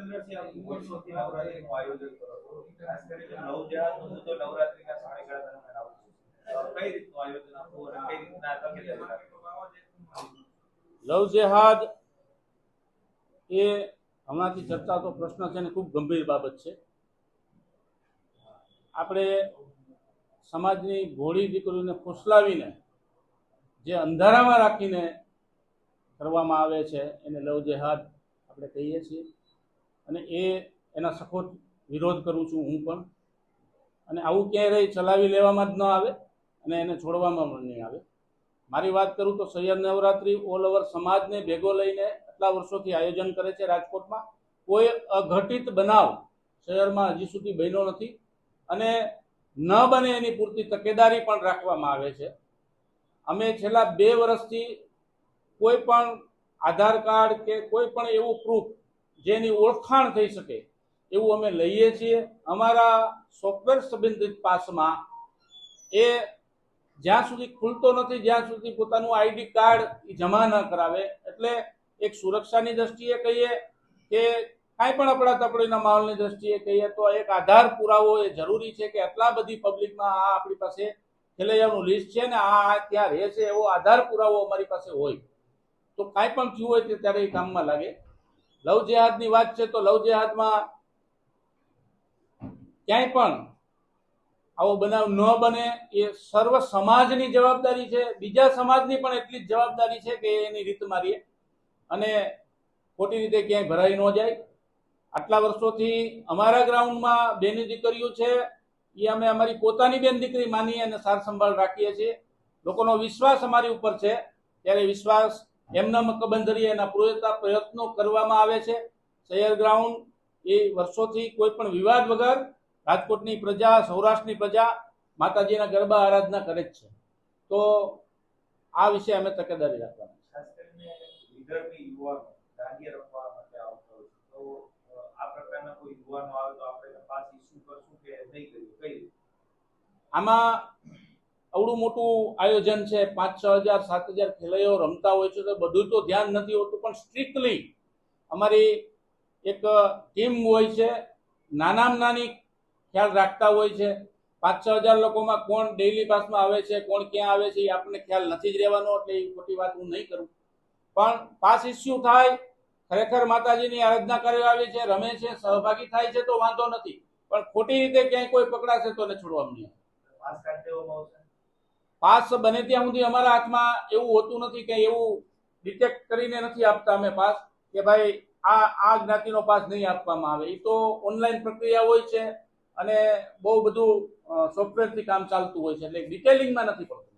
નરેન્દ્રસિંહ, આપ વર્ષોથી નવરાત્રીનું આયોજન કરો છો, ખાસ કરીને નવ જેહાદનું તો નવરાત્રીના સમયગાળા દરમિયાન આવતું કઈ રીતનું આયોજન આપવું અને કઈ રીતના તકેદારી રાખવી? લવ જેહાદ એ હમણાંથી ચર્ચાતો પ્રશ્ન છે ને ખૂબ ગંભીર બાબત છે. આપણે સમાજની ભોળી દીકરીઓને ફૂસલાવીને જે અંધારામાં રાખીને કરવામાં આવે છે એને લવ જેહાદ આપણે કહીએ છીએ, અને એના સખત વિરોધ કરું છું હું પણ. અને આવું ક્યાંય ચલાવી લેવામાં જ ન આવે અને એને છોડવામાં પણ નહીં આવે. મારી વાત કરું તો સૈયદ નવરાત્રિ ઓલ ઓવર સમાજને ભેગો લઈને આટલા વર્ષોથી આયોજન કરે છે. રાજકોટમાં કોઈ અઘટિત બનાવ શહેરમાં હજી સુધી બન્યો નથી, અને ન બને એની પૂરતી તકેદારી પણ રાખવામાં આવે છે. અમે છેલ્લા 2 વર્ષથી કોઈ પણ આધાર કાર્ડ કે કોઈ પણ એવું પ્રૂફ જેની ઓળખાણ થઈ શકે એવું અમે લઈએ છીએ. અમારા સોફ્ટવેર સંબંધિત પાસમાં એ જ્યાં સુધી ખુલતો નથી, જ્યાં સુધી પોતાનું આઈડી કાર્ડ જમા ન કરાવે, એટલે એક સુરક્ષાની દ્રષ્ટિએ કહીએ કે કાંઈ પણ અફડાતફડીના માહોલની દ્રષ્ટિએ કહીએ તો એક આધાર પુરાવો એ જરૂરી છે કે આટલા બધી પબ્લિકમાં આ આપણી પાસે ખેલૈયાનું લિસ્ટ છે ને આ ત્યાં રહે છે એવો આધાર પુરાવો અમારી પાસે હોય તો કાંઈ પણ થયું હોય ત્યારે એ કામમાં લાગે. લવ જેહાદની વાત છે તો લવ જેહાદમાં ક્યાંય પણ આવો બનાવ ન બને એ સર્વ સમાજની જવાબદારી છે. બીજા સમાજની પણ એટલી જ જવાબદારી છે કે એની રીત મારીએ અને ખોટી રીતે ક્યાંય ભરાઈ ન જાય. આટલા વર્ષોથી અમારા ગ્રાઉન્ડમાં બેની દીકરીઓ છે એ અમે અમારી પોતાની બેન દીકરી માનીએ અને સાર સંભાળ રાખીએ છીએ. લોકોનો વિશ્વાસ અમારી ઉપર છે, ત્યારે વિશ્વાસ એમના મકબંધરીએ એના પૂરેપૂરા પ્રયત્નો કરવામાં આવે છે. સૈયદ ગ્રાઉન્ડ એ વર્ષોથી કોઈ પણ વિવાદ વગર રાજકોટની પ્રજા, સૌરાષ્ટ્રની પ્રજા માતાજીના ગરબા આરાધના કરે જ છે. તો આ વિશે અમે તકેદારી રાખવાની. ખાસ કરીને વિદર્ભી યુવાનો દાંડિયા રમવા માટે આવતા હોય છે, તો આ પ્રકારના કોઈ યુવાનો આવે તો આપણે પાસ ઇસ્યુ કરશું કે નહીં કરીએ? કઈ રીતે? આમાં આવડું મોટું આયોજન છે, 5-6 હજાર 7 હજાર ખેલૈયાઓ રમતા હોય છે, તો બધું તો ધ્યાન નથી હોતું, પણ સ્ટ્રિક્ટલી અમારી એક ટીમ હોય છે, નાનામાં નાની ખ્યાલ રાખતા હોય છે. 5-6 હજાર લોકોમાં કોણ ડેઇલી પાસમાં આવે છે, કોણ ક્યાં આવે છે એ આપણને ખ્યાલ નથી જ રહેવાનો, એટલે એ ખોટી વાત હું નહીં કરું. પણ પાસ ઇસ્યુ થાય, ખરેખર માતાજીની આરાધના કરવા આવે છે, રમે છે, સહભાગી થાય છે તો વાંધો નથી, પણ ખોટી રીતે ક્યાંય કોઈ પકડાશે તો એને છોડવાનું નહીં. પાસ કાઢી દેવામાં આવશે? પાસ બને ત્યાં સુધી અમારા હાથમાં એવું હોતું નથી કે એવું ડિટેક્ટ કરીને નથી આપતા અમે પાસ કે ભાઈ આ જ્ઞાતિનો પાસ નહીં આપવામાં આવે. એ તો ઓનલાઈન પ્રક્રિયા હોય છે અને બહુ બધું સોફ્ટવેરથી કામ ચાલતું હોય છે, એટલે ડિટેલિંગમાં નથી પડતું.